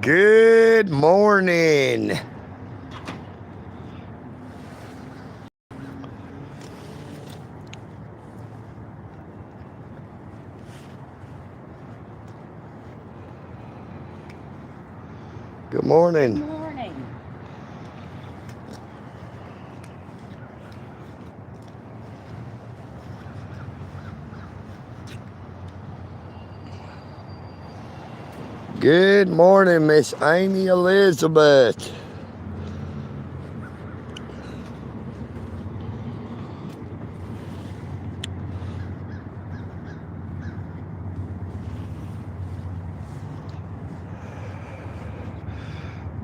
Good morning. Good morning. Good morning. Good morning, Miss Amy Elizabeth.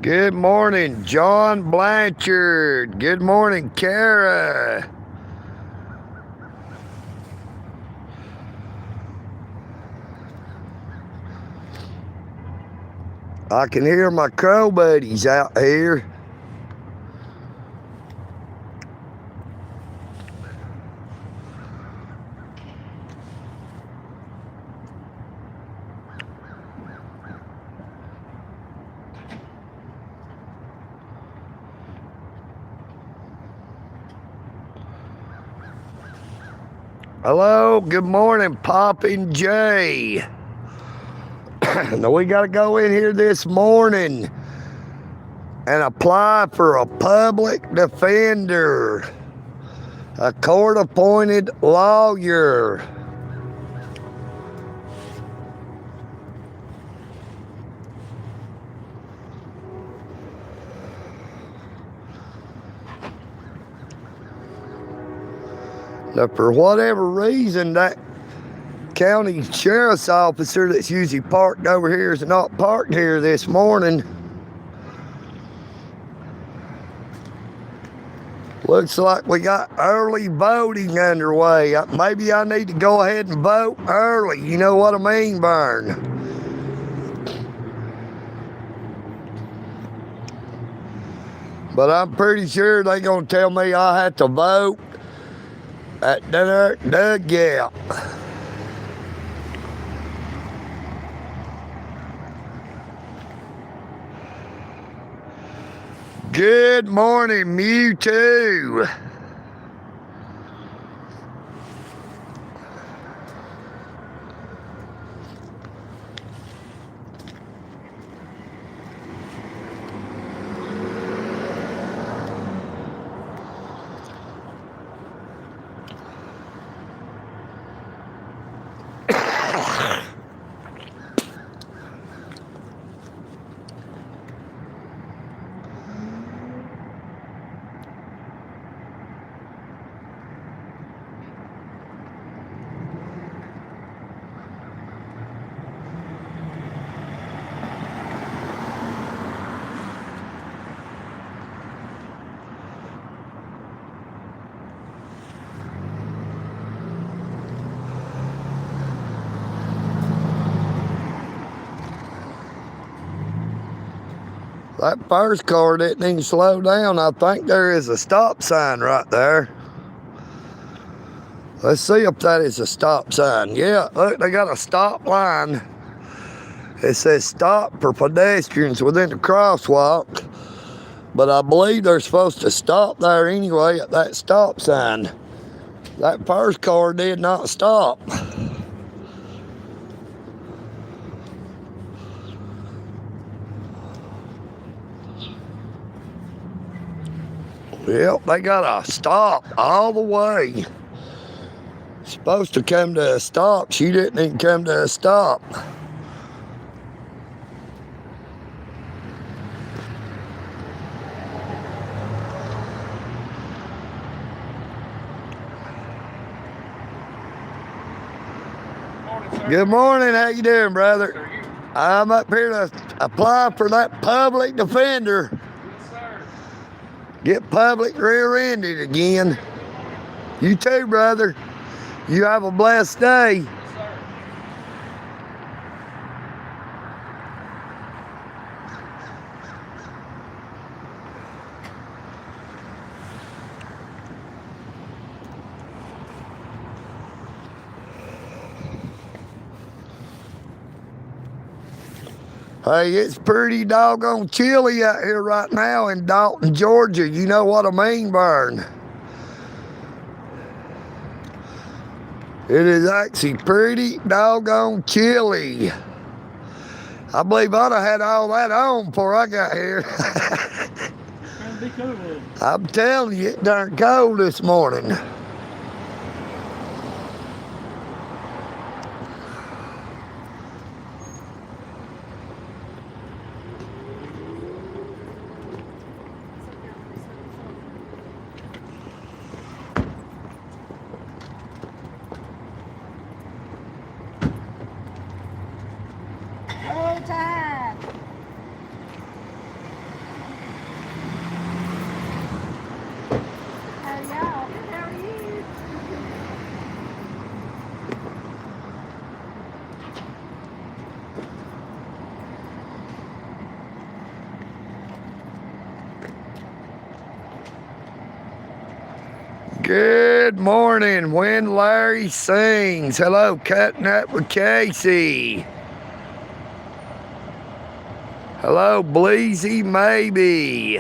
Good morning, John Blanchard. Good morning, Kara. I can hear my crow buddies out here. Hello, good morning, Poppin' Jay. Now we got to go in here this morning and apply for a public defender, a court-appointed lawyer. Now, for whatever reason, that county sheriff's officer that's usually parked over here is not parked here this morning. Looks like we got early voting underway. Maybe I need to go ahead and vote early. You know what I mean, Vern? But I'm pretty sure they're going to tell me I have to vote at the dugout. Good morning, Mewtwo. That first car didn't even slow down. I think there is a stop sign right there. Let's see if that is a stop sign. Yeah, look, they got a stop line. It says stop for pedestrians within the crosswalk. But I believe they're supposed to stop there anyway at that stop sign. That first car did not stop. Yep, they got a stop all the way. Supposed to come to a stop. She didn't even come to a stop. Good morning. How you doing, brother? I'm up here to apply for that public defender. Yes, sir. Get public rear-ended again. You too, brother. You have a blessed day. Yes, sir. Hey, it's pretty doggone chilly out here right now in Dalton, Georgia. You know what I mean, Vern? It is actually pretty doggone chilly. I believe I'd have had all that on before I got here. I'm telling you, it darn cold this morning. Time. How y'all? How are you? Good morning, when Larry sings. Hello, Cutting Up with Casey. Hello, Bleezy Maybe.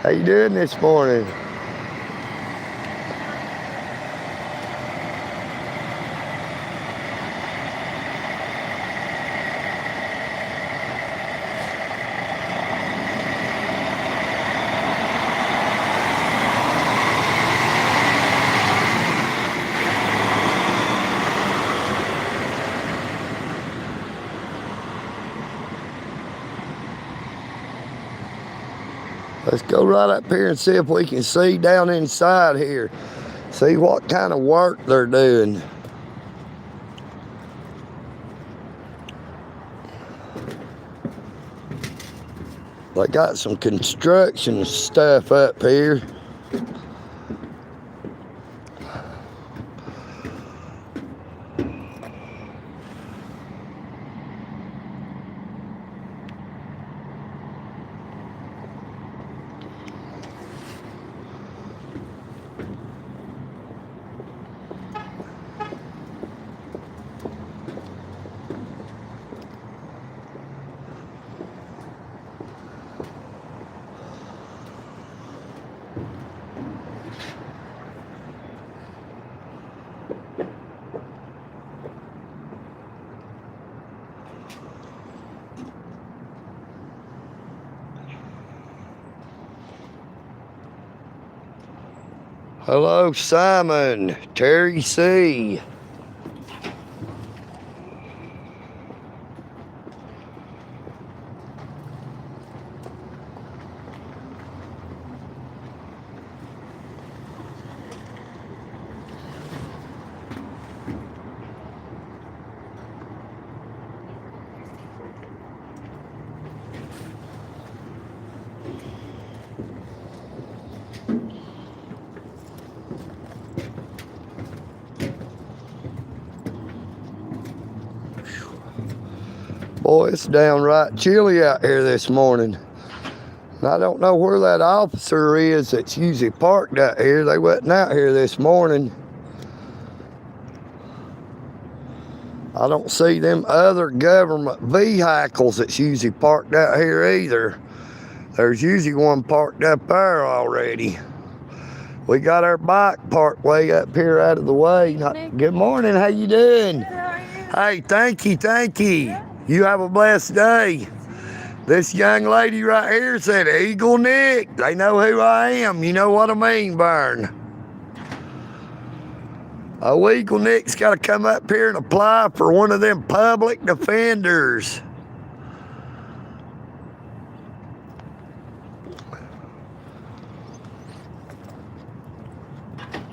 How you doing this morning? Let's go right up here and see if we can see down inside here. See what kind of work they're doing. They got some construction stuff up here. Hello, Simon, Terry C. Boy, it's downright chilly out here this morning. And I don't know where that officer is that's usually parked out here. They wasn't out here this morning. I don't see them other government vehicles that's usually parked out here either. There's usually one parked up there already. We got our bike parked way up here out of the way. Good morning, how you doing? Hey, thank you, thank you. You have a blessed day. This young lady right here said, EagleNick. They know who I am. You know what I mean, Vern. Oh, EagleNick's got to come up here and apply for one of them public defenders.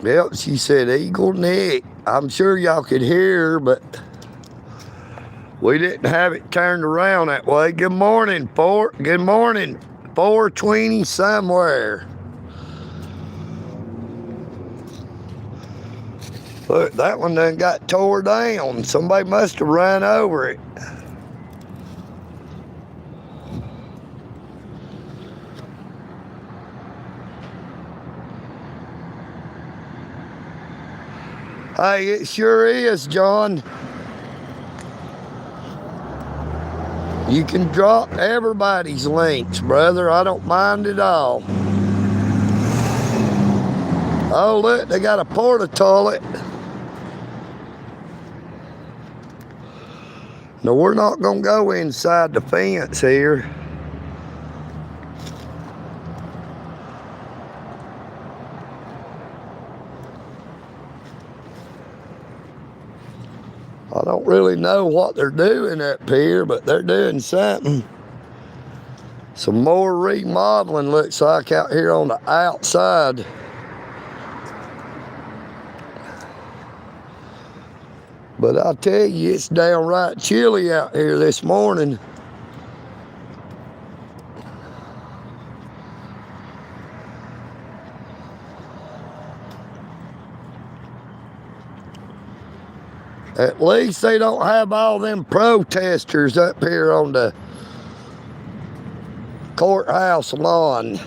Yep, she said EagleNick. I'm sure y'all could hear her, but we didn't have it turned around that way. Good morning, good morning, 420 somewhere. Look, that one done got tore down. Somebody must have run over it. Hey, it sure is, John. You can drop everybody's links, brother. I don't mind at all. Oh, look, they got a porta toilet. No, we're not going to go inside the fence here. I don't really know what they're doing up here, but they're doing something. Some more remodeling looks like out here on the outside. But I tell you, it's downright chilly out here this morning. At least they don't have all them protesters up here on the courthouse lawn.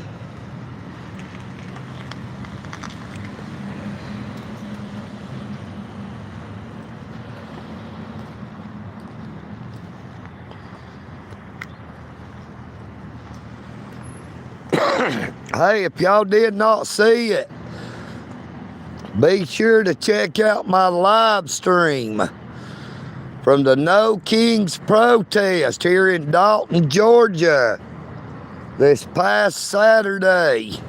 Hey, if y'all did not see it, be sure to check out my live stream from the No Kings protest here in Dalton, Georgia, this past Saturday.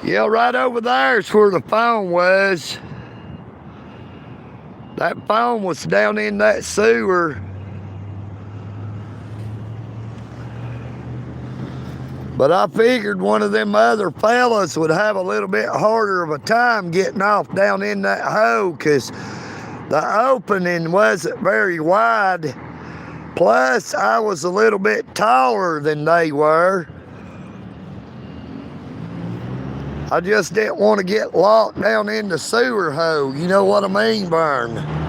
Yeah, right over there is where the phone was. That phone was down in that sewer. But I figured one of them other fellas would have a little bit harder of a time getting off down in that hole, because the opening wasn't very wide. Plus, I was a little bit taller than they were. I just didn't want to get locked down in the sewer hole. You know what I mean, Vern?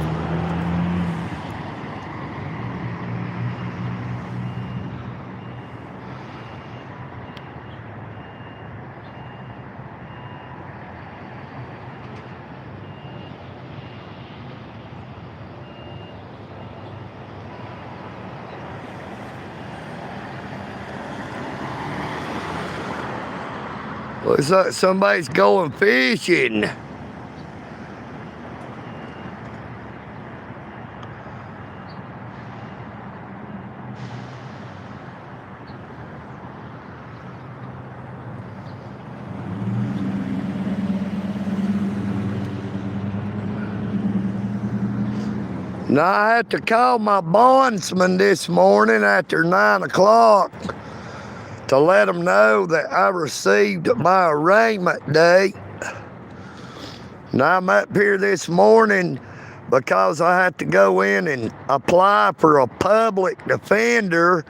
Looks like somebody's going fishing. Now I had to call my bondsman this morning after 9 o'clock to let them know that I received my arraignment date. Now I'm up here this morning because I had to go in and apply for a public defender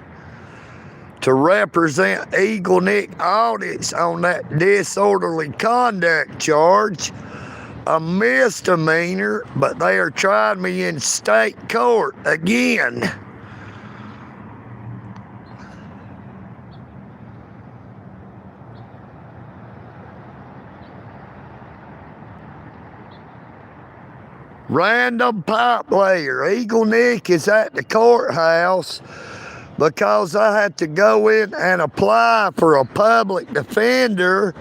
to represent EagleNick audits on that disorderly conduct charge. A misdemeanor, but they are trying me in state court again. Random pipe layer. EagleNick is at the courthouse because I had to go in and apply for a public defender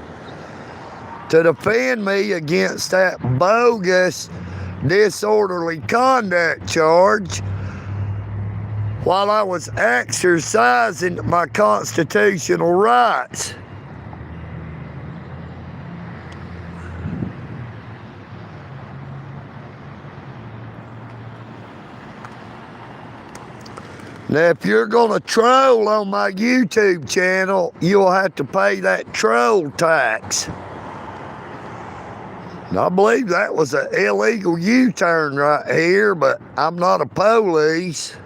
to defend me against that bogus disorderly conduct charge while I was exercising my constitutional rights. Now, if you're going to troll on my YouTube channel, you'll have to pay that troll tax. And I believe that was an illegal U-turn right here, but I'm not a police.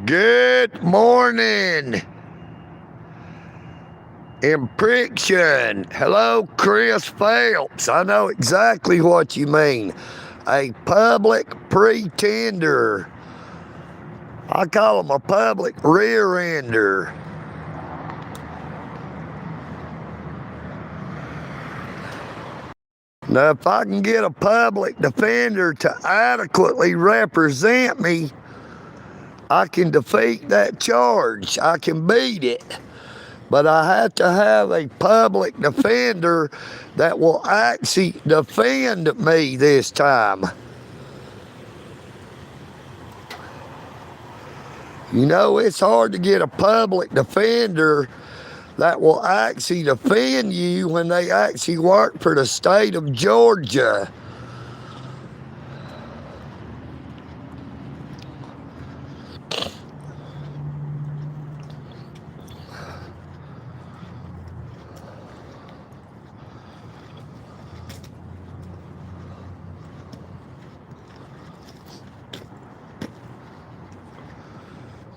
Good morning. Impriction. Hello, Chris Phelps. I know exactly what you mean. A public pretender. I call him a public rear-ender. Now, if I can get a public defender to adequately represent me, I can defeat that charge. I can beat it. But I have to have a public defender that will actually defend me this time. You know, it's hard to get a public defender that will actually defend you when they actually work for the state of Georgia.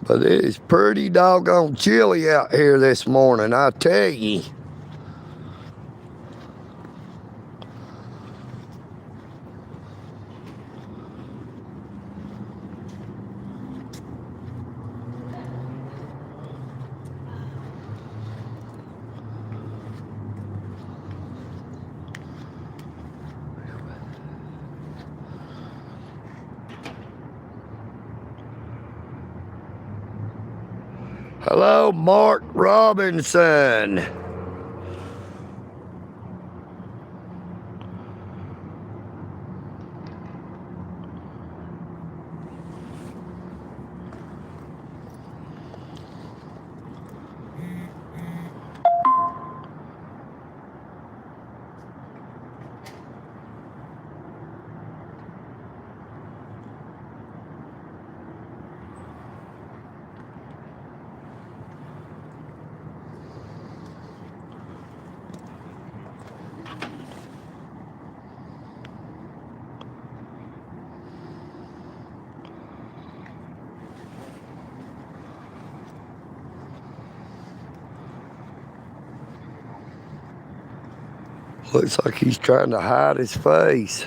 But it is pretty doggone chilly out here this morning, I tell you. Hello, Mark Robinson. Looks like he's trying to hide his face.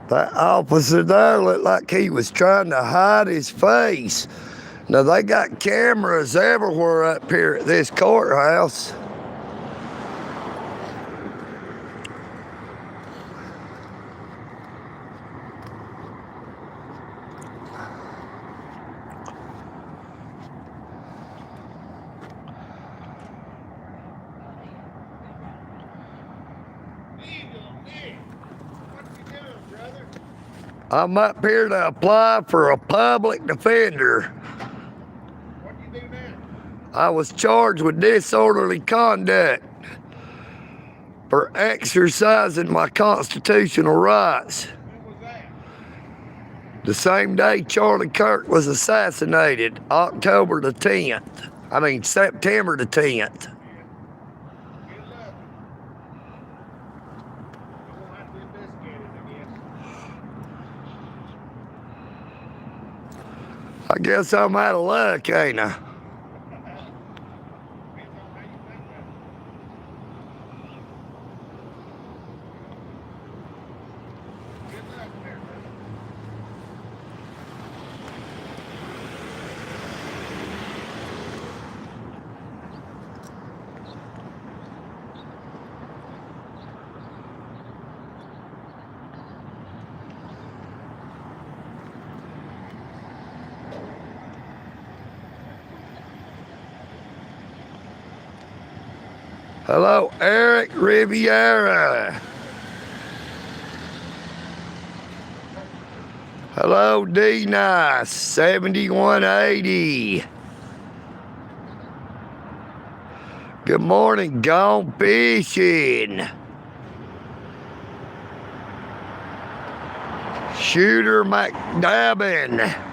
That officer there looked like he was trying to hide his face. Now, they got cameras everywhere up here at this courthouse. EagleNick, what you doing, brother? I'm up here to apply for a public defender. What you do now? I was charged with disorderly conduct for exercising my constitutional rights. When was that? The same day Charlie Kirk was assassinated, September the 10th. Yeah. Good luck. I'm gonna have to investigate it, I guess. I guess I'm out of luck, ain't I? Depends on how you think about it. Good luck there, brother. Hello, Eric Riviera. Hello, D Nice 7180. Good morning, gone fishing. Shooter McDabbin.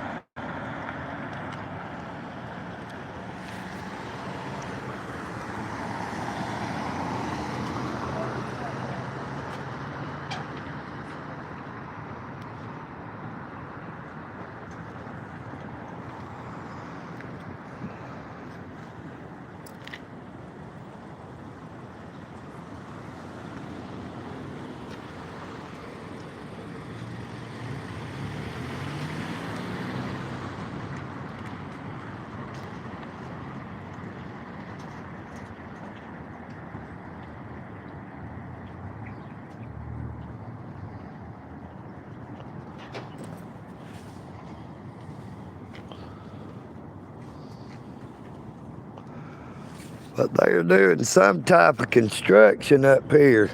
But they're doing some type of construction up here.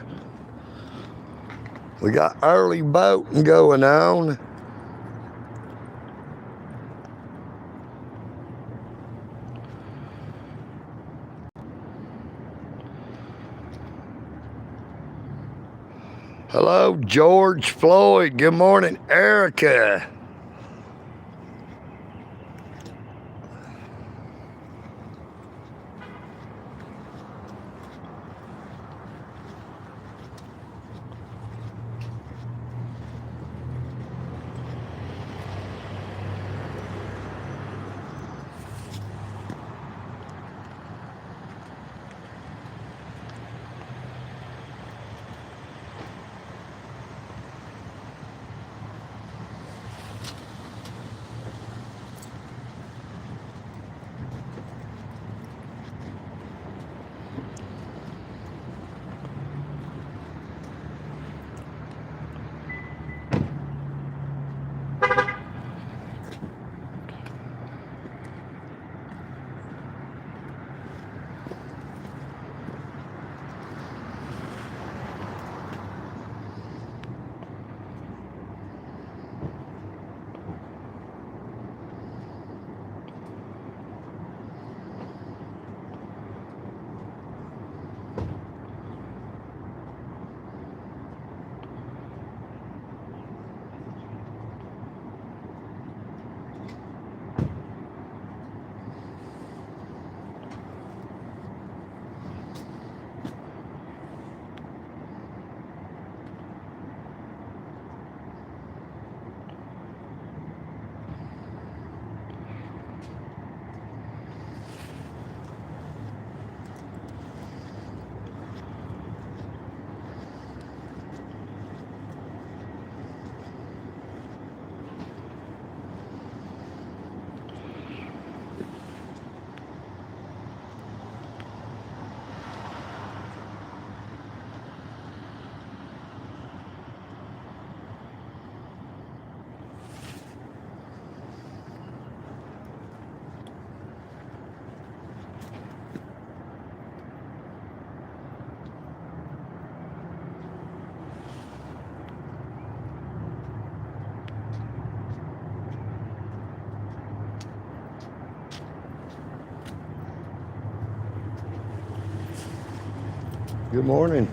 We got early boating going on. Hello, George Floyd. Good morning, Erica. Good morning.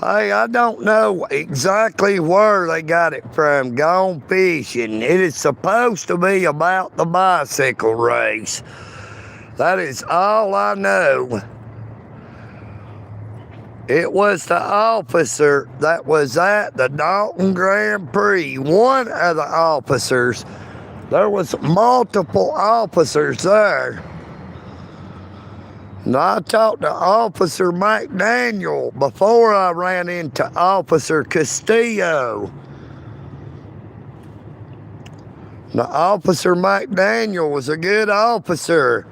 Hey, I don't know exactly where they got it from. Gone fishing. It is supposed to be about the bicycle race. That is all I know. It was the officer that was at the Dalton Grand Prix. One of the officers. There was multiple officers there. And I talked to Officer McDaniel before I ran into Officer Castillo. Now, Officer McDaniel was a good officer.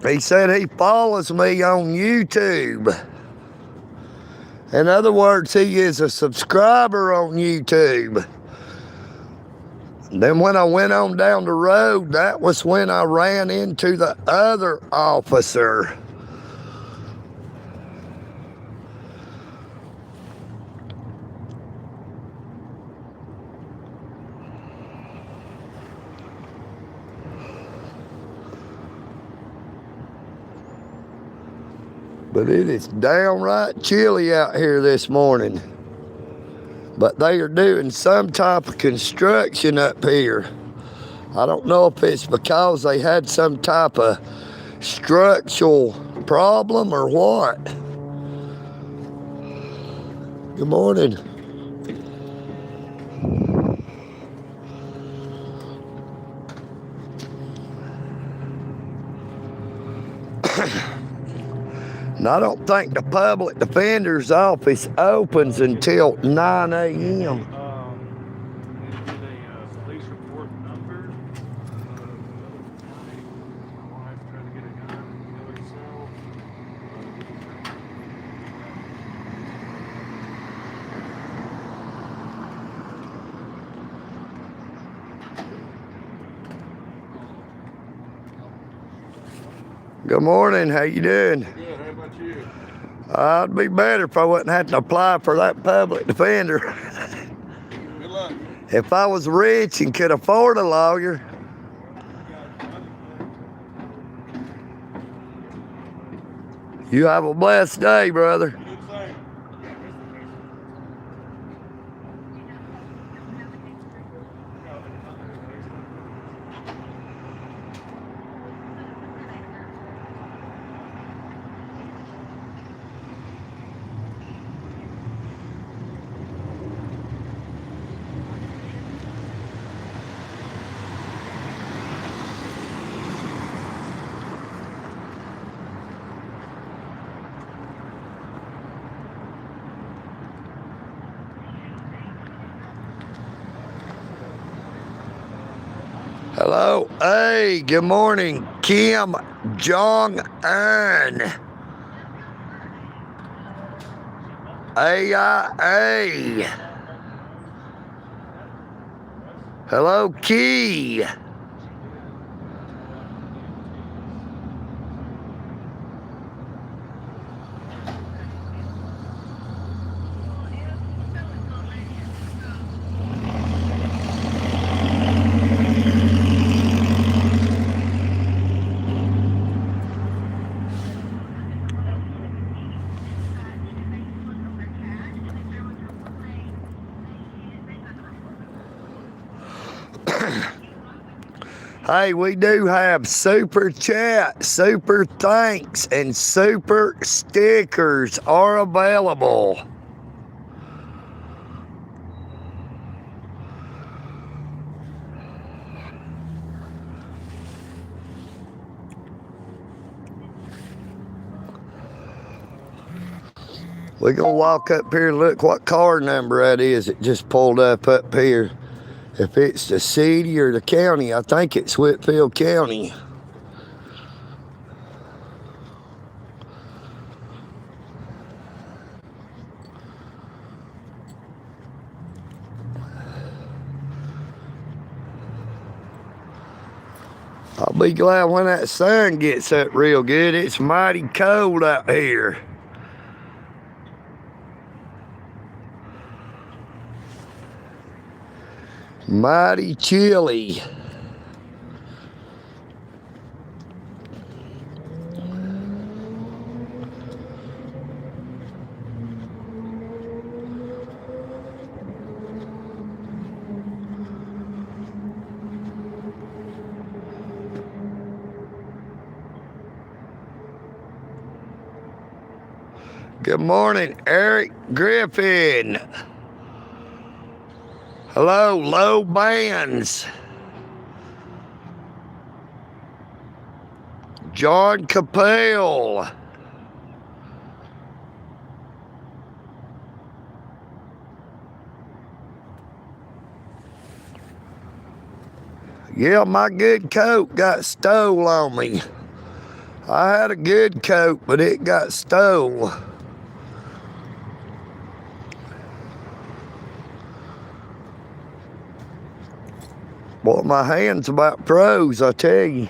He said he follows me on YouTube. In other words, he is a subscriber on YouTube. Then when I went on down the road, that was when I ran into the other officer. But it is downright chilly out here this morning. But they are doing some type of construction up here. I don't know if it's because they had some type of structural problem or what. Good morning. And I don't think the public defender's office opens until 9 a.m. Police report number. My wife tried to get a gun and kill herself. Good morning, how you doing? Good, how about you? I'd be better if I wouldn't have to apply for that public defender. Good luck. If I was rich and could afford a lawyer. You have a blessed day, brother. Good thing. Hello, hey, good morning, Kim Jong-un. AIA. Hello, Key. Hey, we do have super chat, super thanks, and super stickers are available. We're gonna walk up here and look what car number that is. It just pulled up here. If it's the city or the county, I think it's Whitfield County. I'll be glad when that sun gets up real good. It's mighty cold out here. Mighty chilly. Good morning, Eric Griffin. Hello, Low Bands. John Capel. Yeah, my good coat got stole on me. I had a good coat, but it got stole. Boy, my hand's about froze, I tell you.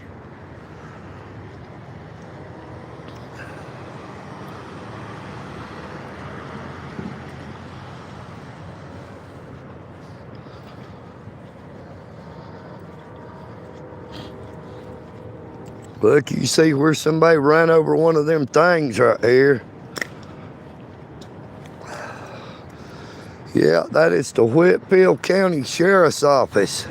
Look, you see where somebody ran over one of them things right here. Yeah, that is the Whitfield County Sheriff's Office.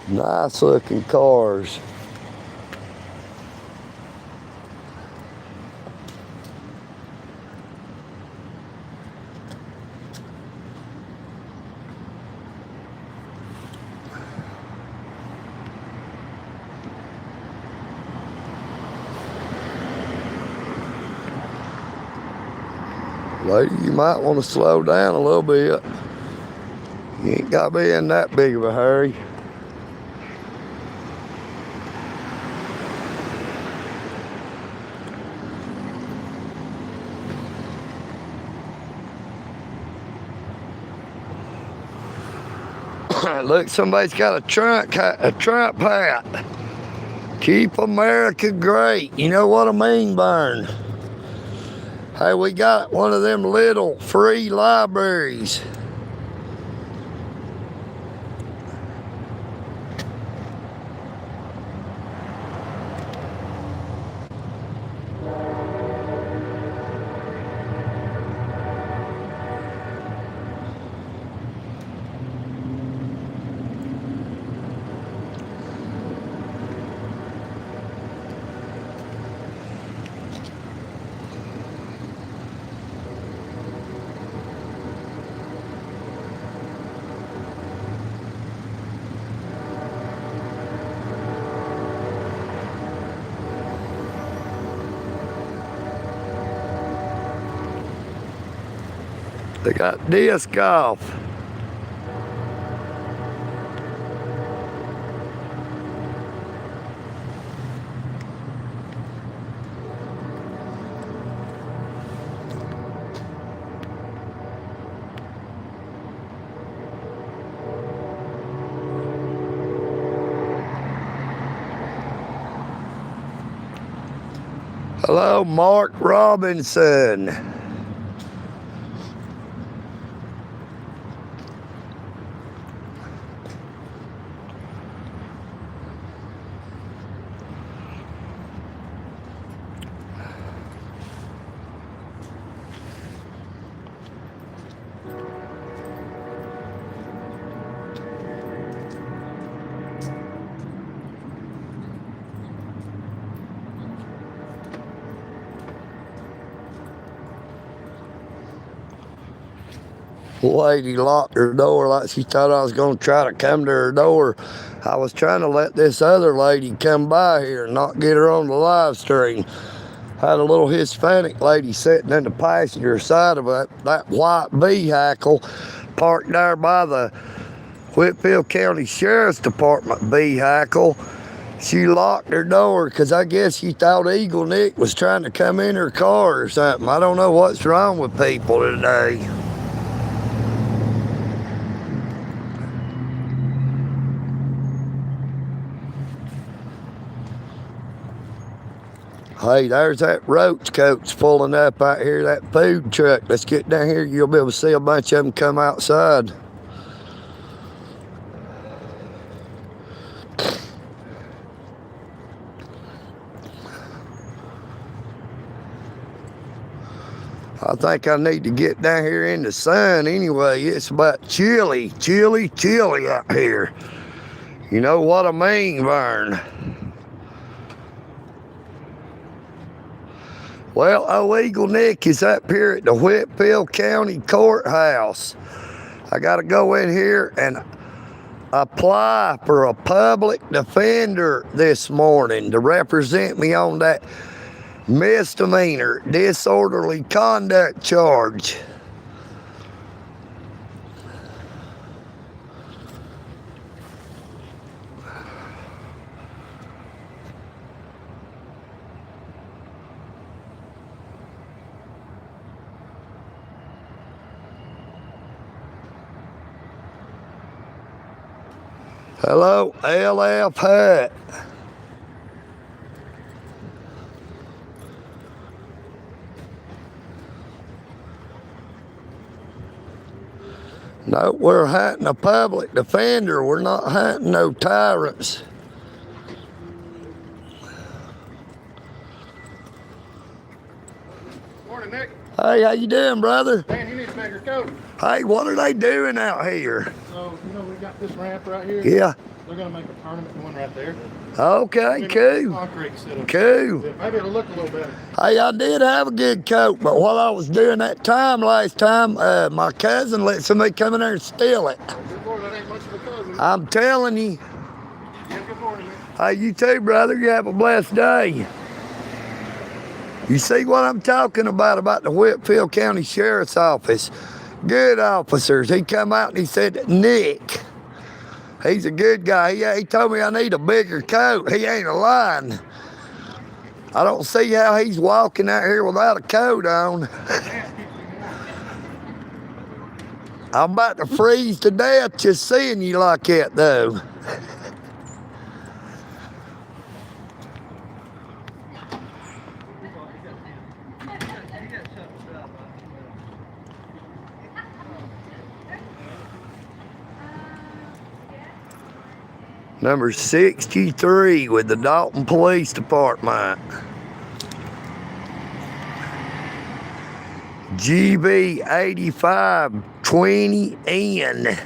Nice looking cars. Lady, you might want to slow down a little bit. You ain't got to be in that big of a hurry. Look, somebody's got a Trump hat. Keep America great. You know what I mean, Vern? Hey, we got one of them little free libraries. They got disc golf. Hello, Mark Robinson. Lady locked her door like she thought I was going to try to come to her door. I was trying to let this other lady come by here and not get her on the live stream. Had a little Hispanic lady sitting in the passenger side of that white vehicle parked there by the Whitfield County Sheriff's Department vehicle. She locked her door because I guess she thought EagleNick was trying to come in her car or something. I don't know what's wrong with people today. Hey, there's that roach coach pulling up out here, that food truck. Let's get down here. You'll be able to see a bunch of them come outside. I think I need to get down here in the sun anyway. It's about chilly out here. You know what I mean, Vern? Well, EagleNick is up here at the Whitfield County Courthouse. I got to go in here and apply for a public defender this morning to represent me on that misdemeanor disorderly conduct charge. Hello, LF Hut. No, we're hunting a public defender. We're not hunting no tyrants. Morning, Nick. Hey, how you doing, brother? Man, you need to make your coat. Hey, what are they doing out here? So, we got this ramp right here. Yeah. They're going to make a tournament one right there. Okay, cool. Concrete setup. Cool. Maybe it'll look a little better. Hey, I did have a good coat, but while I was doing that time last time, my cousin let somebody come in there and steal it. Good Lord, that ain't much of a cousin. I'm telling you. Yeah, good morning, man. Hey, you too, brother. You have a blessed day. You see what I'm talking about the Whitfield County Sheriff's Office. Good officers. He come out and he said, Nick, he's a good guy. He told me I need a bigger coat. He ain't lying. I don't see how he's walking out here without a coat on. I'm about to freeze to death just seeing you like that, though. Number 63 with the Dalton Police Department. GB 8520N.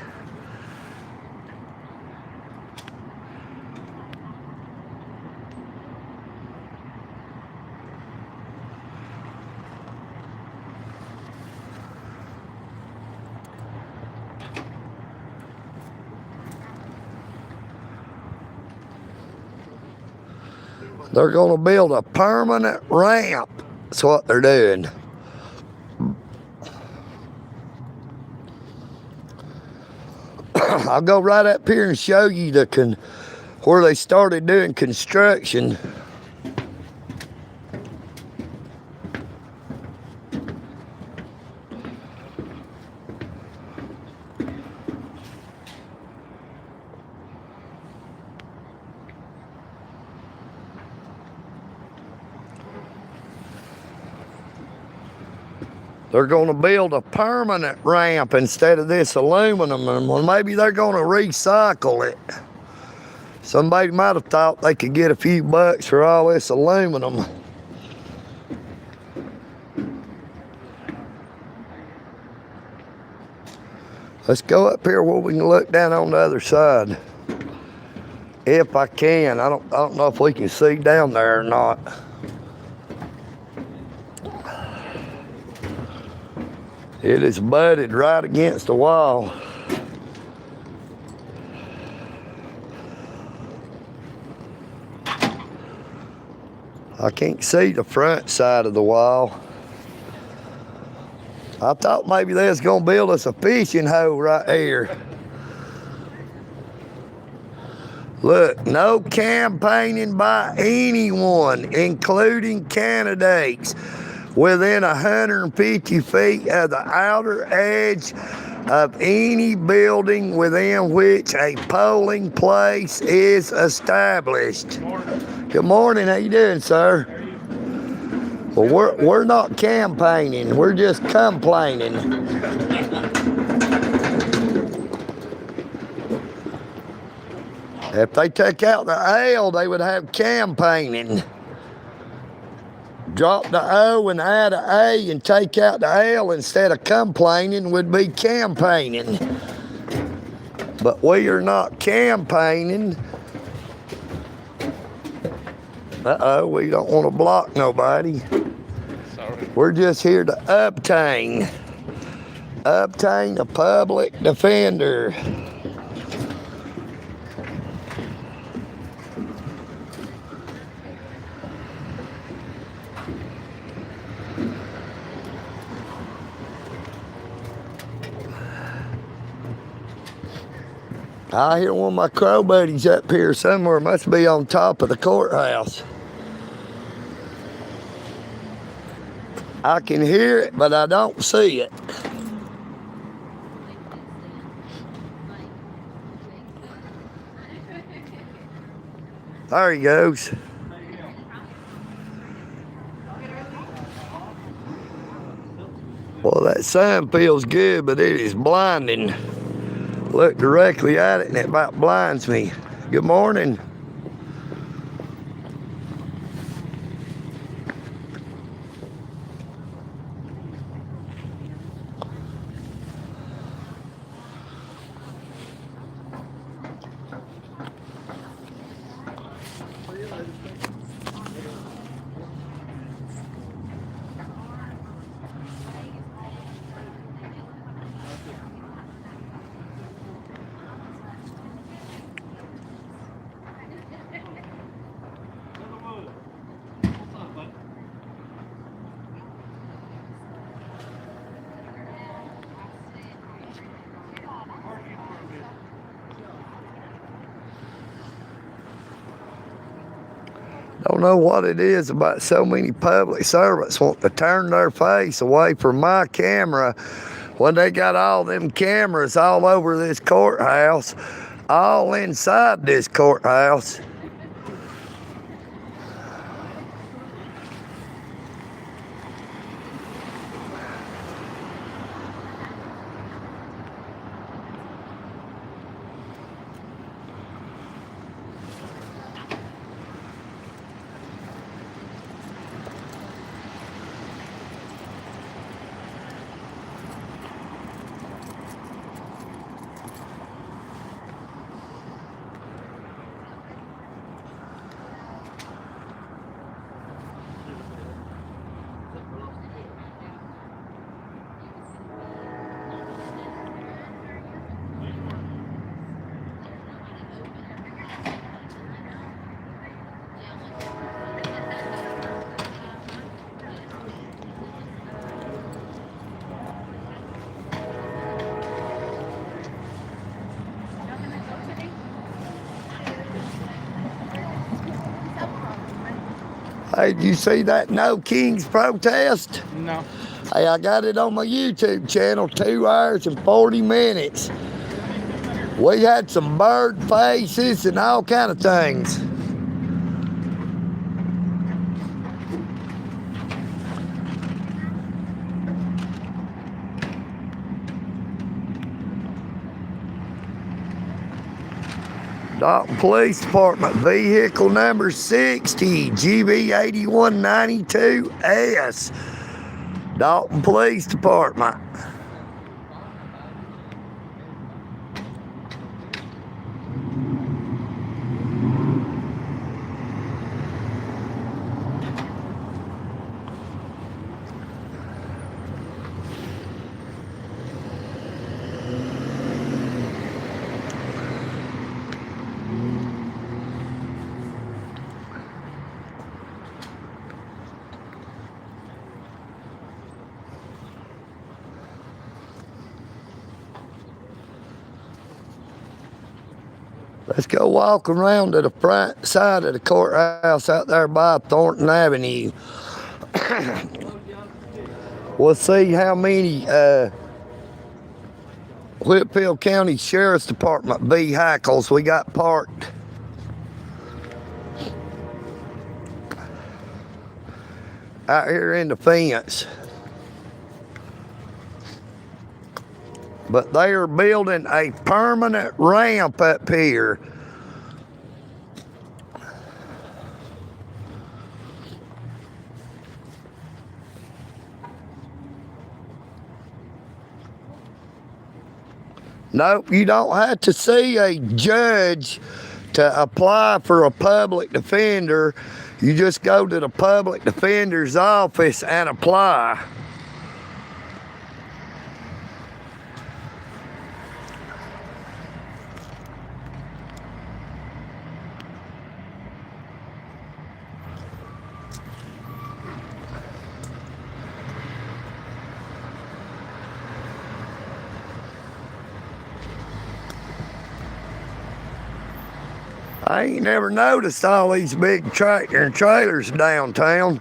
They're going to build a permanent ramp. That's what they're doing. I'll go right up here and show you where they started doing construction. They're going to build a permanent ramp instead of this aluminum, and well, maybe they're going to recycle it. Somebody might have thought they could get a few bucks for all this aluminum. Let's go up here where we can look down on the other side. If I can. I don't know if we can see down there or not. It is butted right against the wall. I can't see the front side of the wall. I thought maybe they was gonna build us a fishing hole right here. Look, no campaigning by anyone, including candidates, within 150 feet of the outer edge of any building within which a polling place is established. Good morning. Good morning. How you doing, sir? How are you? Well, we're not campaigning. We're just complaining. If they took out the L, they would have campaigning. Drop the O and add an A and take out the L instead of complaining would be campaigning. But we are not campaigning. Uh-oh, we don't want to block nobody. We're just here to obtain a public defender. I hear one of my crow buddies up here somewhere. Must be on top of the courthouse. I can hear it, but I don't see it. There he goes. Well, that sun feels good, but it is blinding. Look directly at it and it about blinds me. Good morning. Don't know what it is about so many public servants want to turn their face away from my camera when they got all them cameras all over this courthouse, all inside this courthouse. Hey, did you see that No Kings protest? No. Hey, I got it on my YouTube channel, 2 hours and 40 minutes. We had some bird faces and all kind of things. Dalton Police Department, vehicle number 60, GB8192S. Dalton Police Department. Let's go walk around to the front side of the courthouse out there by Thornton Avenue. We'll see how many Whitfield County Sheriff's Department vehicles we got parked. Out here in the fence. But they are building a permanent ramp up here. Nope, you don't have to see a judge to apply for a public defender. You just go to the public defender's office and apply. I ain't never noticed all these big tractor and trailers downtown.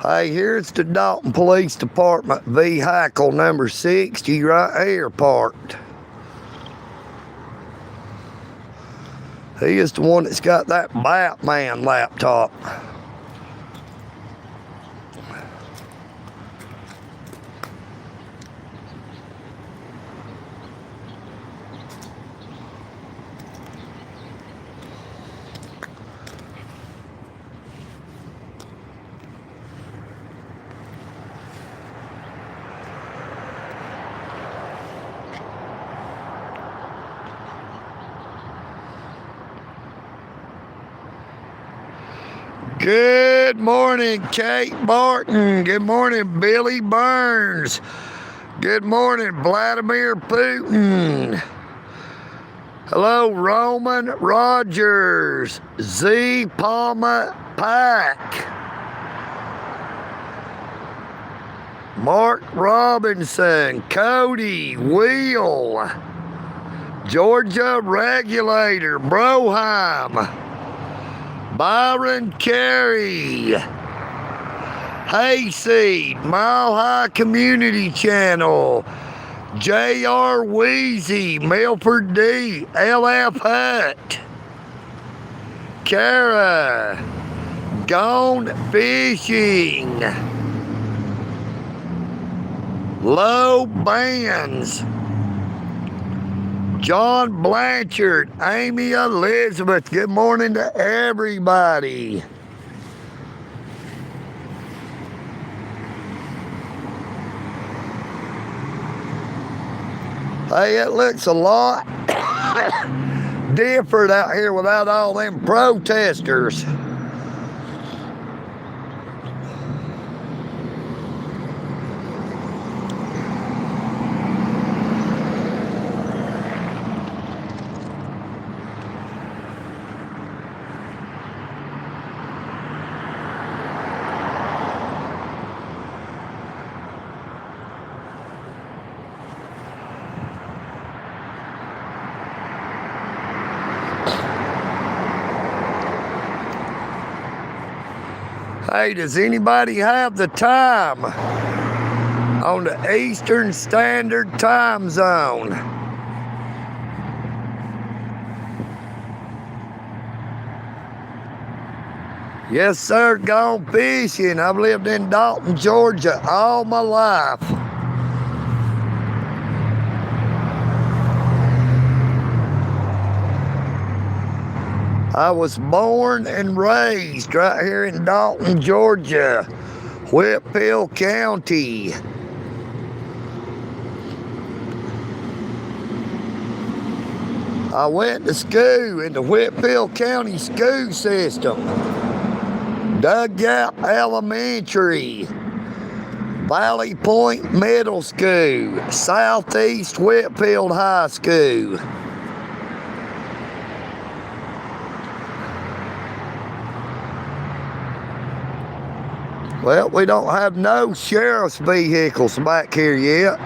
Hey, here's the Dalton Police Department vehicle number 60 right here parked. He is the one that's got that Batman laptop. Good morning, Kate Barton. Good morning, Billy Burns. Good morning, Vladimir Putin. Hello, Roman Rogers. Z. Palma Pack. Mark Robinson. Cody Wheel. Georgia Regulator. Broheim. Byron Carey, Hayseed, Mile High Community Channel, J.R. Wheezy, Milford D, LF Hut, Kara, Gone Fishing, Low Bands, John Blanchard, Amy Elizabeth, good morning to everybody. Hey, it looks a lot different out here without all them protesters. Hey, does anybody have the time on the Eastern Standard Time Zone? Yes, sir, gone fishing. I've lived in Dalton, Georgia all my life. I was born and raised right here in Dalton, Georgia, Whitfield County. I went to school in the Whitfield County school system. Dugout Elementary, Valley Point Middle School, Southeast Whitfield High School. Well, we don't have no sheriff's vehicles back here yet.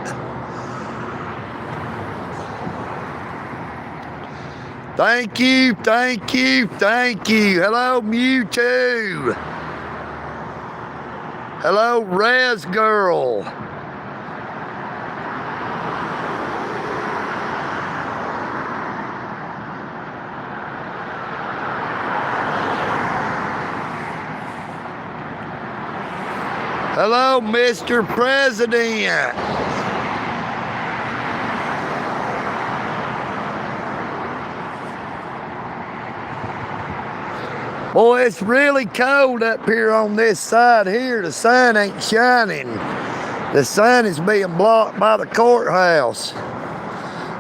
Thank you, thank you, thank you. Hello, Mewtwo. Hello, Res Girl. Hello, Mr. President. Boy, it's really cold up here on this side here. The sun ain't shining. The sun is being blocked by the courthouse.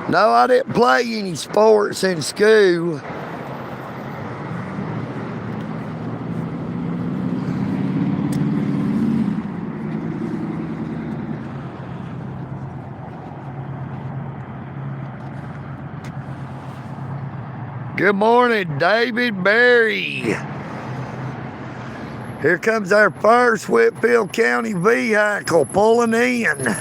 No, I didn't play any sports in school. Good morning, David Berry. Here comes our first Whitfield County vehicle pulling in.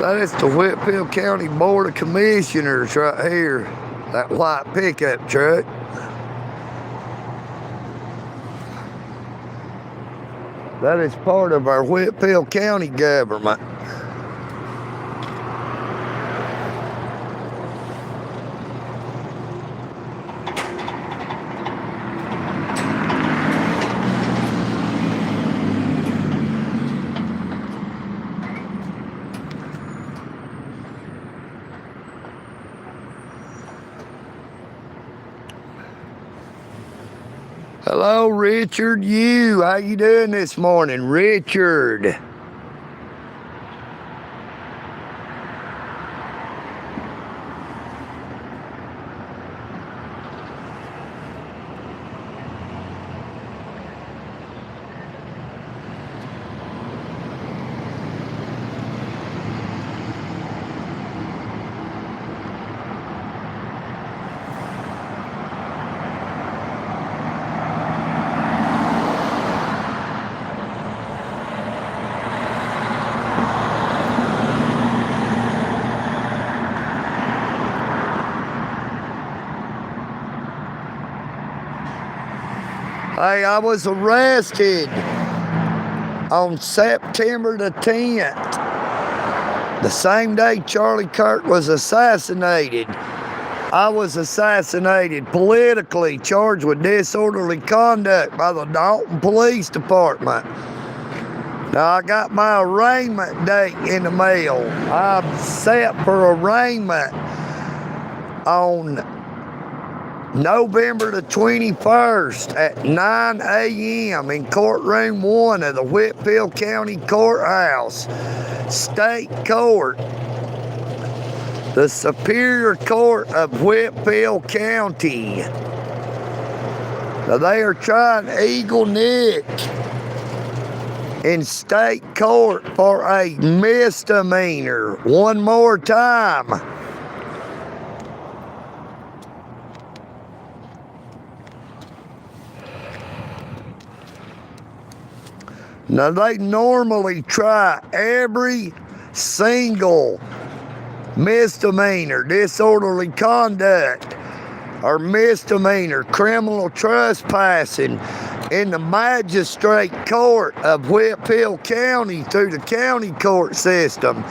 That is the Whitfield County Board of Commissioners right here. That white pickup truck. That is part of our Whitfield County government. Hello, Richard Yu. How you doing this morning, Richard? Hey, I was arrested on September the 10th, the same day Charlie Kirk was assassinated. I was assassinated politically, charged with disorderly conduct by the Dalton Police Department. Now, I got my arraignment date in the mail. I'm set for arraignment on November the 21st at 9 a.m. in courtroom 1 of the Whitfield County Courthouse, State Court, the Superior Court of Whitfield County. Now they are trying EagleNick in state court for a misdemeanor. One more time. Now, they normally try every single misdemeanor, disorderly conduct, or misdemeanor, criminal trespassing in the magistrate court of Whitfield County through the county court system.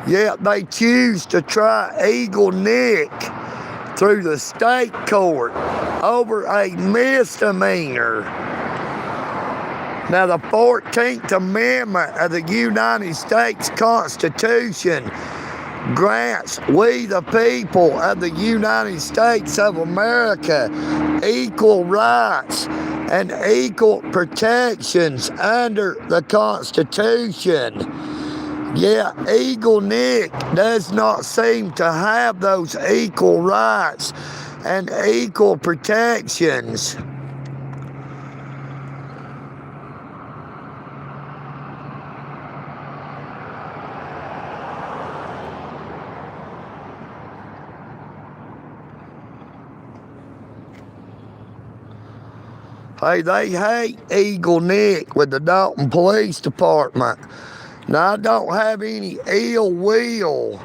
Yet they choose to try EagleNick through the state court over a misdemeanor. Now, the 14th Amendment of the United States Constitution grants we the people of the United States of America equal rights and equal protections under the Constitution. Yet EagleNick does not seem to have those equal rights and equal protections. Hey, they hate EagleNick with the Dalton Police Department. Now, I don't have any ill will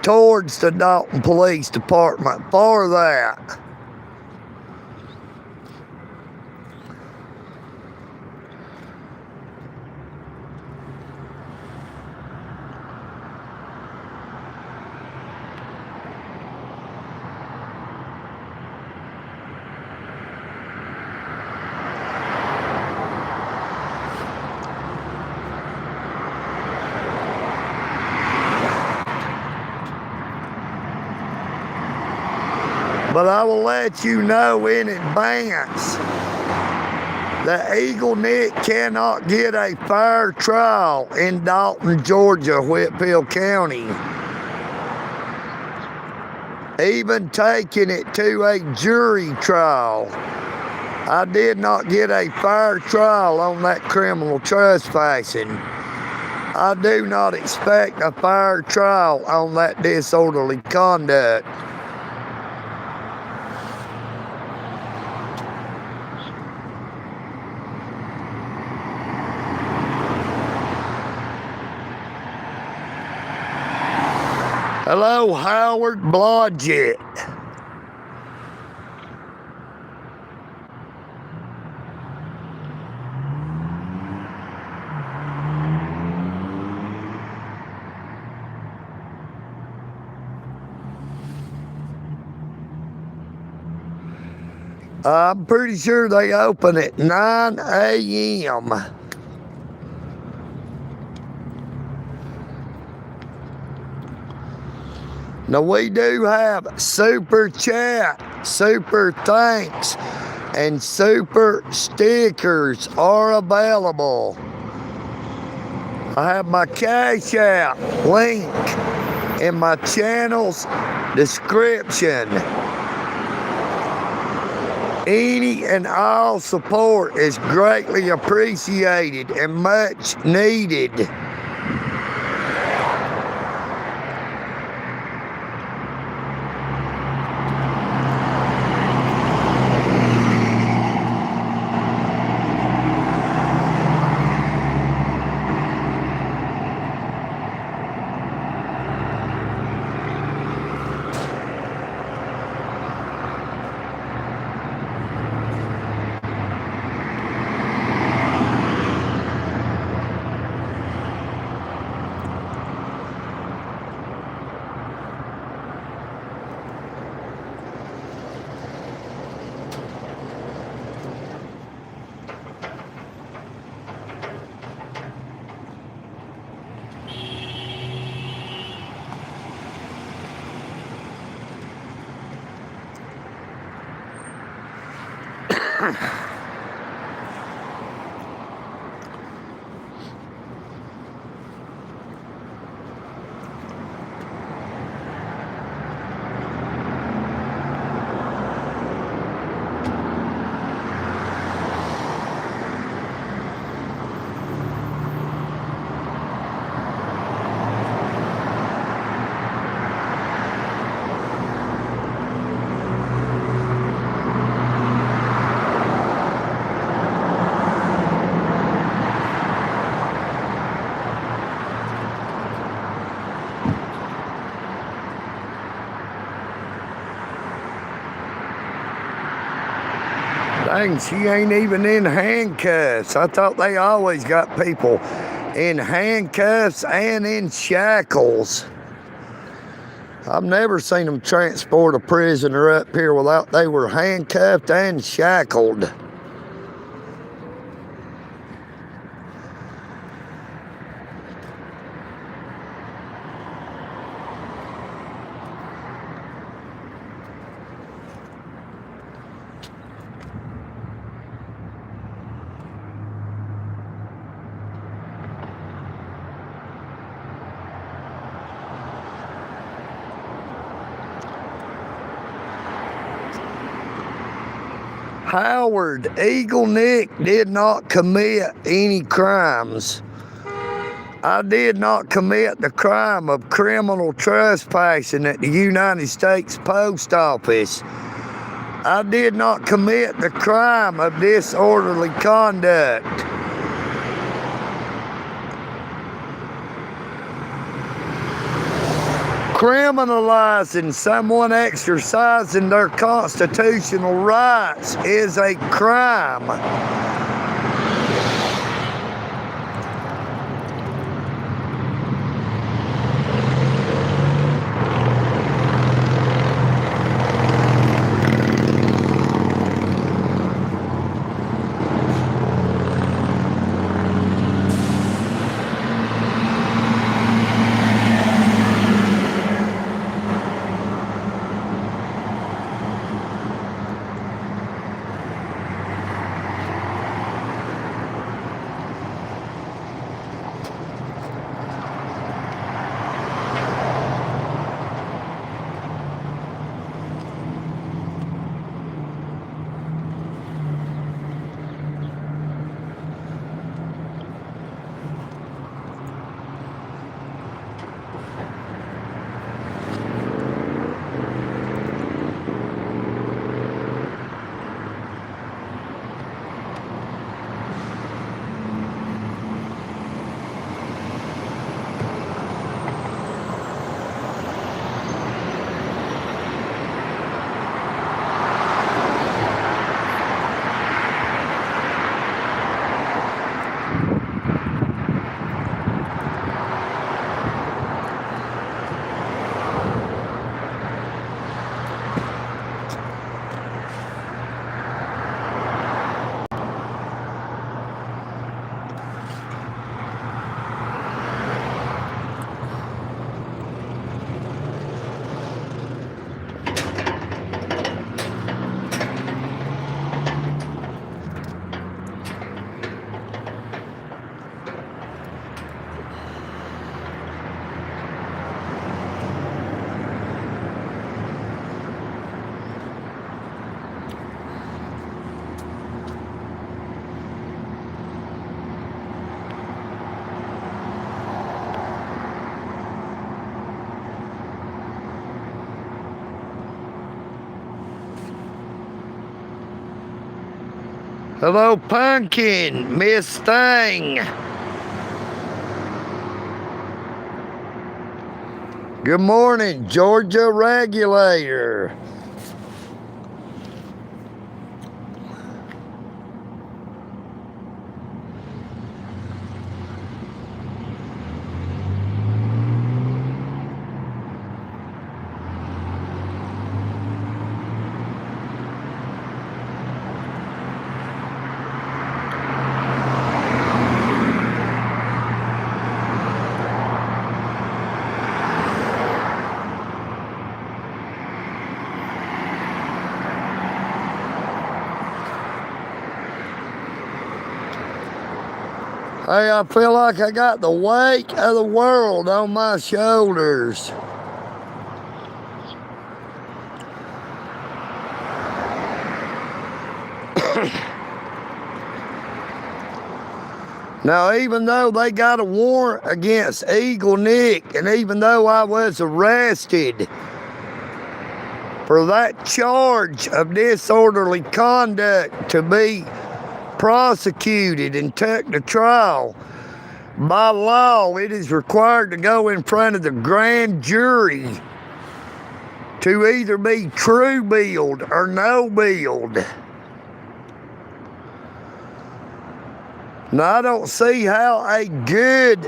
towards the Dalton Police Department for that. But I will let you know in advance that EagleNick cannot get a fair trial in Dalton, Georgia, Whitfield County. Even taking it to a jury trial, I did not get a fair trial on that criminal trespassing. I do not expect a fair trial on that disorderly conduct. Hello, Howard Blodgett. I'm pretty sure they open at 9 a.m. Now, we do have super chat, super thanks, and super stickers are available. I have my Cash App link in my channel's description. Any and all support is greatly appreciated and much needed. Dang, she ain't even in handcuffs. I thought they always got people in handcuffs and in shackles. I've never seen them transport a prisoner up here without they were handcuffed and shackled. Howard EagleNick did not commit any crimes. I did not commit the crime of criminal trespassing at the United States Post Office. I did not commit the crime of disorderly conduct. Criminalizing someone exercising their constitutional rights is a crime. Hello, Pumpkin, Miss Thing. Good morning, Georgia Regulator. Hey, I feel like I got the weight of the world on my shoulders. Now, even though they got a warrant against EagleNick, and even though I was arrested for that charge of disorderly conduct to be prosecuted and took to trial, by law, it is required to go in front of the grand jury to either be true billed or no billed. Now, I don't see how a good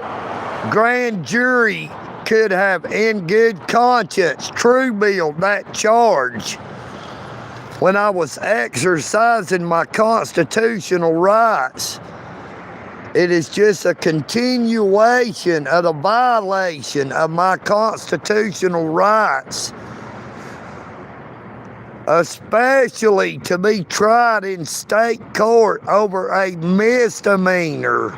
grand jury could have, in good conscience, true billed that charge when I was exercising my constitutional rights. It is just a continuation of the violation of my constitutional rights, especially to be tried in state court over a misdemeanor.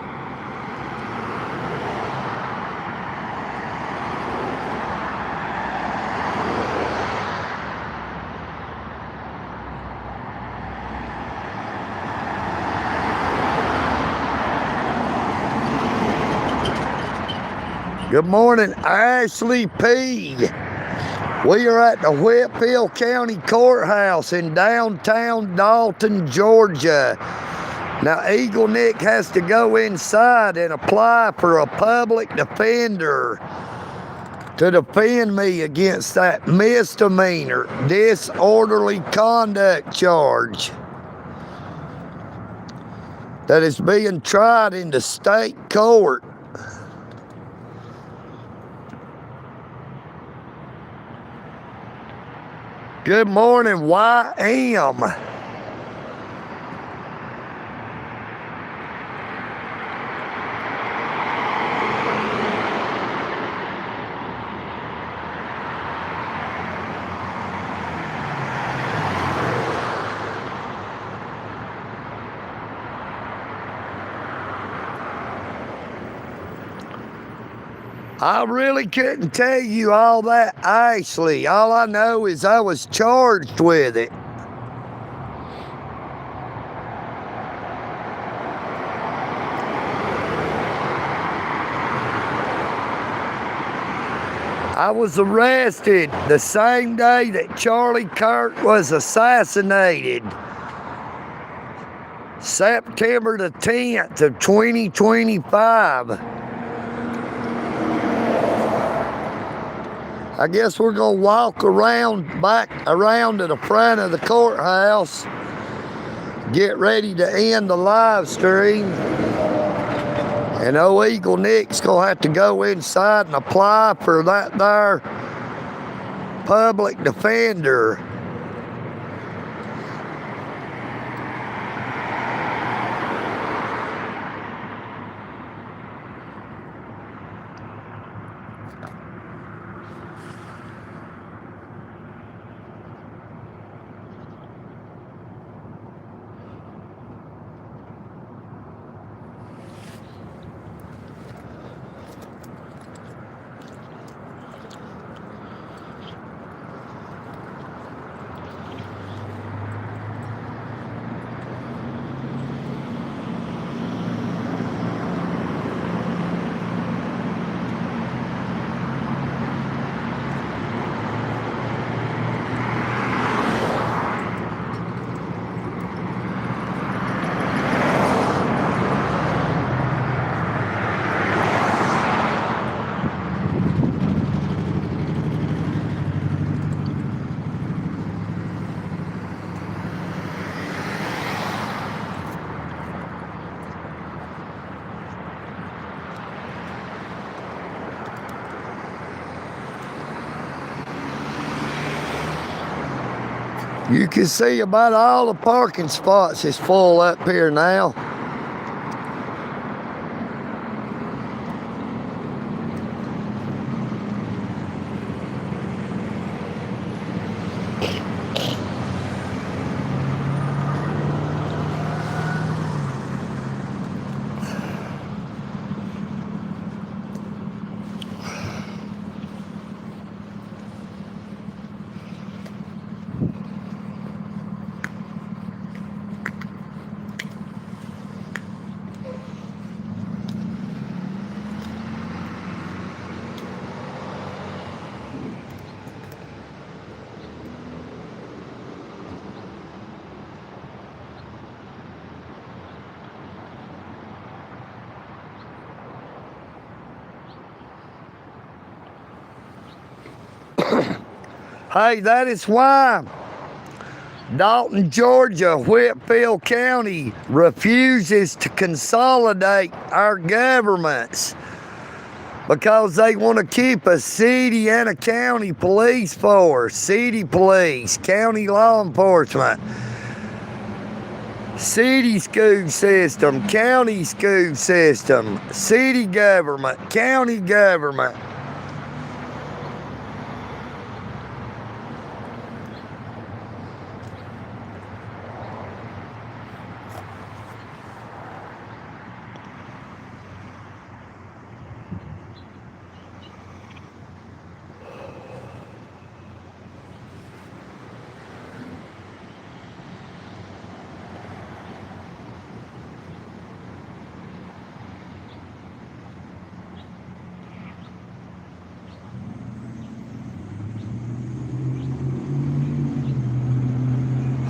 Good morning, Ashley P. We are at the Whitfield County Courthouse in downtown Dalton, Georgia. Now, EagleNick has to go inside and apply for a public defender to defend me against that misdemeanor disorderly conduct charge that is being tried in the state court. Good morning, YM. I really couldn't tell you all that, Ashley. All I know is I was charged with it. I was arrested the same day that Charlie Kirk was assassinated. September the 10th of 2025. I guess we're going to walk back around to the front of the courthouse, get ready to end the live stream, and old EagleNick's going to have to go inside and apply for that there public defender. You can see about all the parking spots is full up here now. Hey, that is why Dalton, Georgia, Whitfield County refuses to consolidate our governments because they want to keep a city and a county police force, city police, county law enforcement, city school system, county school system, city government, county government.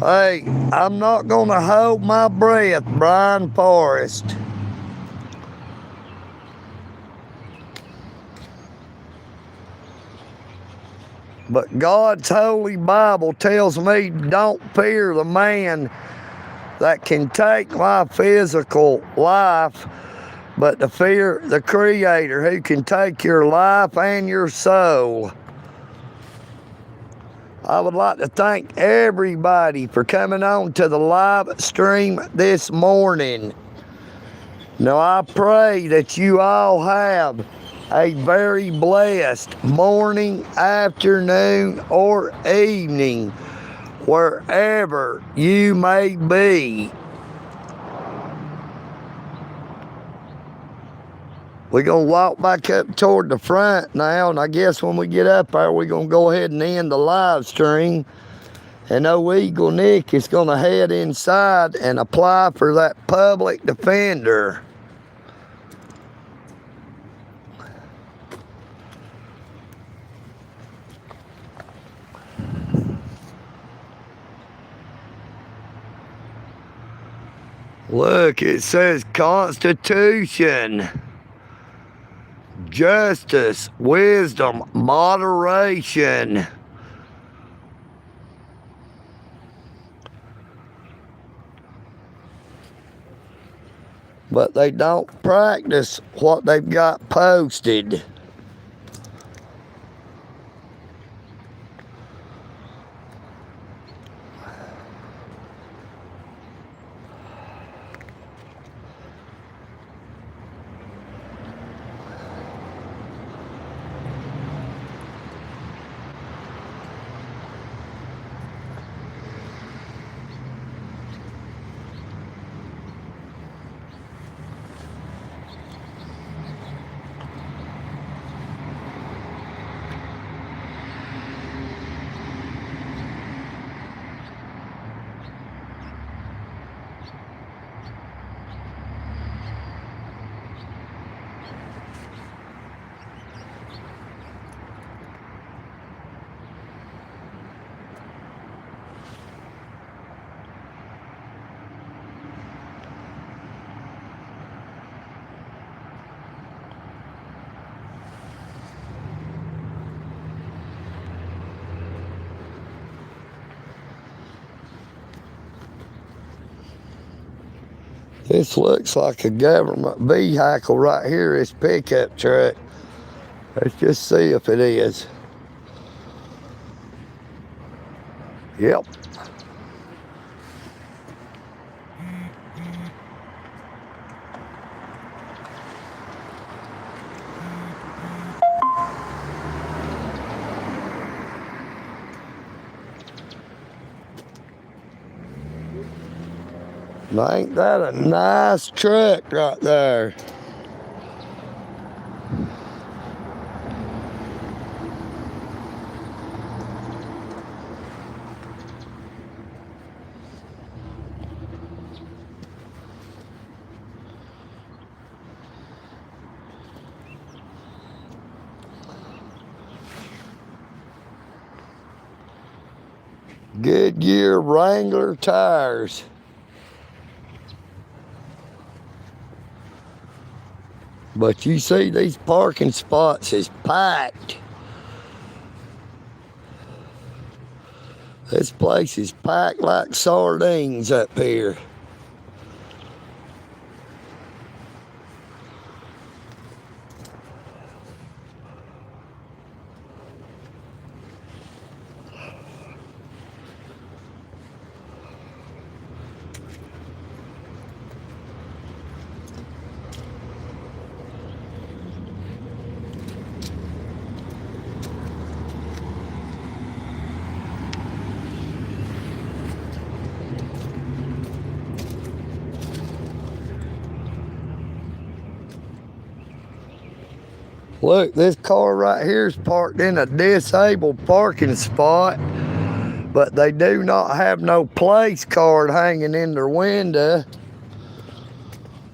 Hey, I'm not gonna hold my breath, Brian Forrest. But God's holy Bible tells me don't fear the man that can take my physical life, but to fear the Creator who can take your life and your soul. I would like to thank everybody for coming on to the live stream this morning. Now I pray that you all have a very blessed morning, afternoon, or evening, wherever you may be. We're going to walk back up toward the front now, and I guess when we get up there, we're going to go ahead and end the live stream. And old EagleNick is going to head inside and apply for that public defender. Look, it says Constitution, justice, wisdom, moderation. But they don't practice what they've got posted. This looks like a government vehicle right here, this pickup truck. Let's just see if it is. Yep. Now, ain't that a nice truck right there? Goodyear Wrangler tires. But you see, these parking spots is packed. This place is packed like sardines up here. Look, this car right here is parked in a disabled parking spot, but they do not have no place card hanging in their window,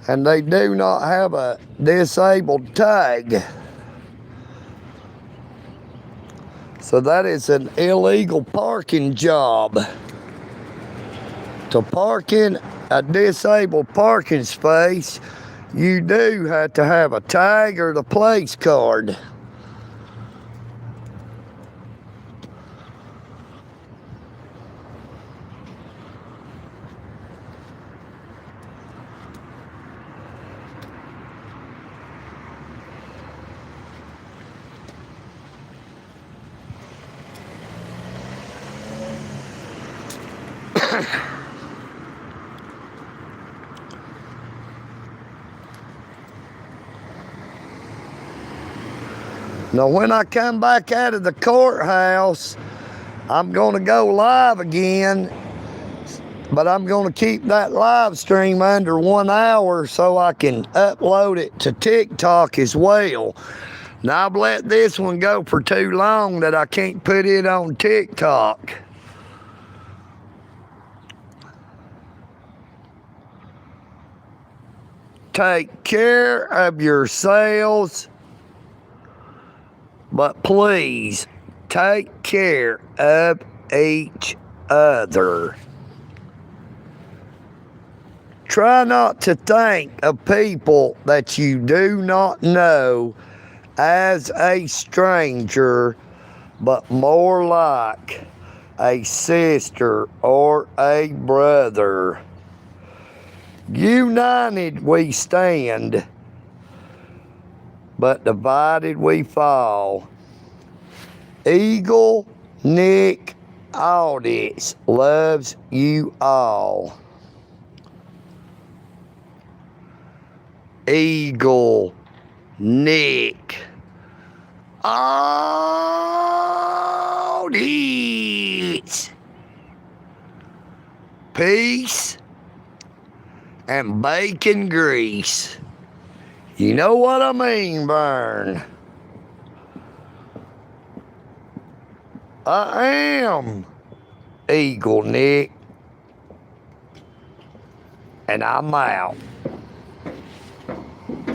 and they do not have a disabled tag. So that is an illegal parking job. To park in a disabled parking space, you do have to have a tag or the place card. Now, when I come back out of the courthouse, I'm going to go live again, but I'm going to keep that live stream under 1 hour so I can upload it to TikTok as well. Now, I've let this one go for too long that I can't put it on TikTok. Take care of yourselves, but please take care of each other. Try not to think of people that you do not know as a stranger, but more like a sister or a brother. United we stand, but divided we fall. EagleNick Audits loves you all. EagleNick Audits. Peace and bacon grease. You know what I mean, VERN. I am EagleNick, and I'm out.